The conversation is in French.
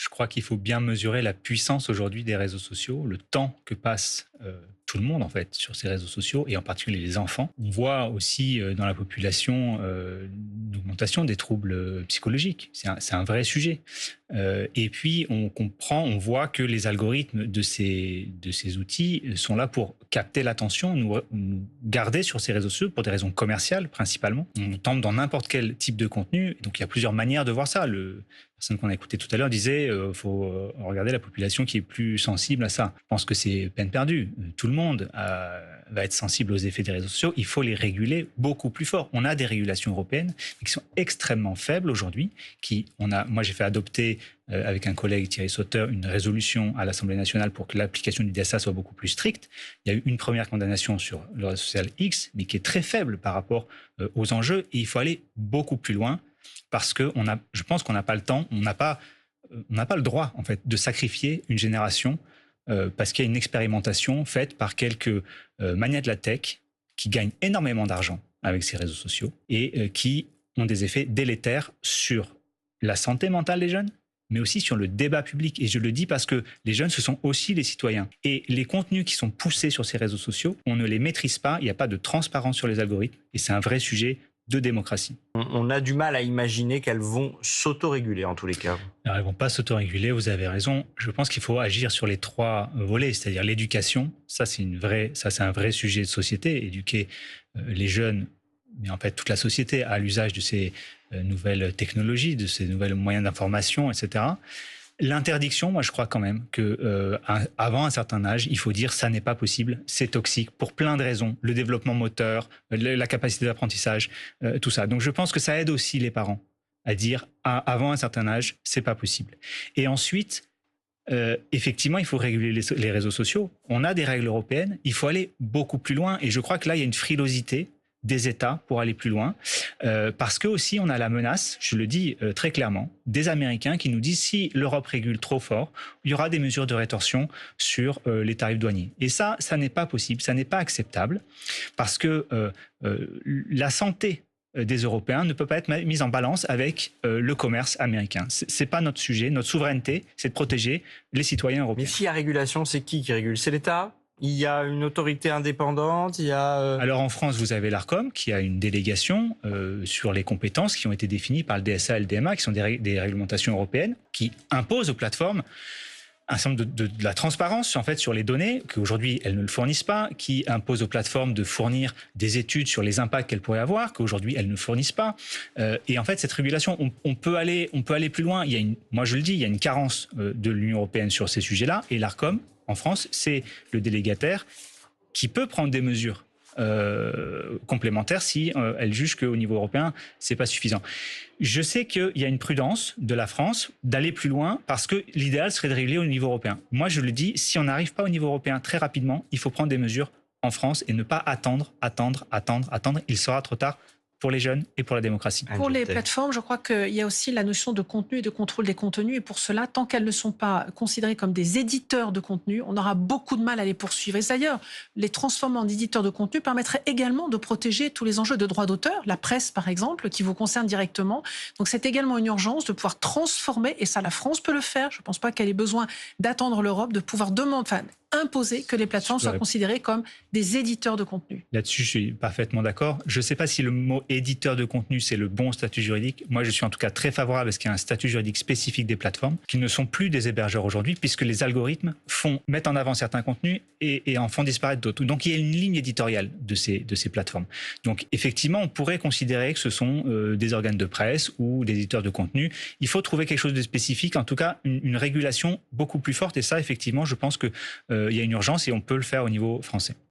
Je crois qu'il faut bien mesurer la puissance aujourd'hui des réseaux sociaux, le temps que passe tout le monde en fait sur ces réseaux sociaux et en particulier les enfants. On voit aussi dans la population une augmentation des troubles psychologiques. C'est un vrai sujet. Et puis on voit que les algorithmes de ces outils sont là pour capter l'attention, nous garder sur ces réseaux sociaux pour des raisons commerciales principalement. On tombe dans n'importe quel type de contenu. Donc il y a plusieurs manières de voir ça. La personne qu'on a écoutée tout à l'heure disait faut regarder la population qui est plus sensible à ça. Je pense que c'est peine perdue. Tout le monde va être sensible aux effets des réseaux sociaux. Il faut les réguler beaucoup plus fort. On a des régulations européennes qui sont extrêmement faibles aujourd'hui. Moi, j'ai fait adopter avec un collègue Thierry Sauter une résolution à l'Assemblée nationale pour que l'application du DSA soit beaucoup plus stricte. Il y a eu une première condamnation sur le réseau social X, mais qui est très faible par rapport aux enjeux. Et il faut aller beaucoup plus loin parce que je pense qu'on n'a pas le temps, on n'a pas le droit en fait de sacrifier une génération parce qu'il y a une expérimentation faite par quelques magnats de la tech qui gagnent énormément d'argent avec ces réseaux sociaux et qui ont des effets délétères sur la santé mentale des jeunes, mais aussi sur le débat public. Et je le dis parce que les jeunes, ce sont aussi les citoyens. Et les contenus qui sont poussés sur ces réseaux sociaux, on ne les maîtrise pas, il n'y a pas de transparence sur les algorithmes, et c'est un vrai sujet de démocratie. On a du mal à imaginer qu'elles vont s'autoréguler en tous les cas. Alors, elles ne vont pas s'autoréguler, vous avez raison. Je pense qu'il faut agir sur les 3 volets, c'est-à-dire l'éducation. Ça, c'est un vrai sujet de société. Éduquer les jeunes, mais en fait toute la société, à l'usage de ces nouvelles technologies, de ces nouveaux moyens d'information, etc. L'interdiction, moi je crois quand même que avant un certain âge, il faut dire ça n'est pas possible, c'est toxique pour plein de raisons, le développement moteur, la capacité d'apprentissage, tout ça. Donc je pense que ça aide aussi les parents à dire avant un certain âge, c'est pas possible. Et ensuite, effectivement, il faut réguler les réseaux sociaux. On a des règles européennes, il faut aller beaucoup plus loin. Et je crois que là, il y a une frilosité des États pour aller plus loin, parce que aussi on a la menace, je le dis très clairement, des Américains qui nous disent si l'Europe régule trop fort, il y aura des mesures de rétorsion sur les tarifs douaniers. Et ça n'est pas possible, ça n'est pas acceptable, parce que la santé des Européens ne peut pas être mise en balance avec le commerce américain. C'est pas notre sujet, notre souveraineté, c'est de protéger les citoyens européens. Mais s'il y a régulation, c'est qui régule? C'est l'État? Il y a une autorité indépendante, Alors en France, vous avez l'Arcom qui a une délégation sur les compétences qui ont été définies par le DSA et le DMA, qui sont des réglementations européennes, qui imposent aux plateformes un certain nombre de la transparence en fait sur les données qu'aujourd'hui elles ne le fournissent pas, qui impose aux plateformes de fournir des études sur les impacts qu'elles pourraient avoir qu'aujourd'hui elles ne fournissent pas. Et en fait cette régulation, on peut aller plus loin. Moi je le dis, il y a une carence de l'Union européenne sur ces sujets-là et l'Arcom en France, c'est le délégataire qui peut prendre des mesures complémentaires si elle juge qu'au niveau européen, c'est pas suffisant. Je sais qu'il y a une prudence de la France d'aller plus loin parce que l'idéal serait de réguler au niveau européen. Moi, je le dis, si on n'arrive pas au niveau européen très rapidement, il faut prendre des mesures en France et ne pas attendre. Il sera trop tard pour les jeunes et pour la démocratie. Pour les plateformes, je crois qu'il y a aussi la notion de contenu et de contrôle des contenus. Et pour cela, tant qu'elles ne sont pas considérées comme des éditeurs de contenu, on aura beaucoup de mal à les poursuivre. Et d'ailleurs, les transformer en éditeurs de contenu permettrait également de protéger tous les enjeux de droit d'auteur, la presse par exemple, qui vous concerne directement. Donc c'est également une urgence de pouvoir transformer, et ça la France peut le faire, je ne pense pas qu'elle ait besoin d'attendre l'Europe, de pouvoir imposer que les plateformes soient considérées comme des éditeurs de contenu. Là-dessus, je suis parfaitement d'accord. Je ne sais pas si le mot éditeur de contenu, c'est le bon statut juridique. Moi, je suis en tout cas très favorable à ce qu'il y ait un statut juridique spécifique des plateformes, qui ne sont plus des hébergeurs aujourd'hui, puisque les algorithmes mettent en avant certains contenus et en font disparaître d'autres. Donc, il y a une ligne éditoriale de ces plateformes. Donc, effectivement, on pourrait considérer que ce sont des organes de presse ou des éditeurs de contenu. Il faut trouver quelque chose de spécifique, en tout cas, une régulation beaucoup plus forte. Et ça, effectivement, je pense que il y a une urgence et on peut le faire au niveau français.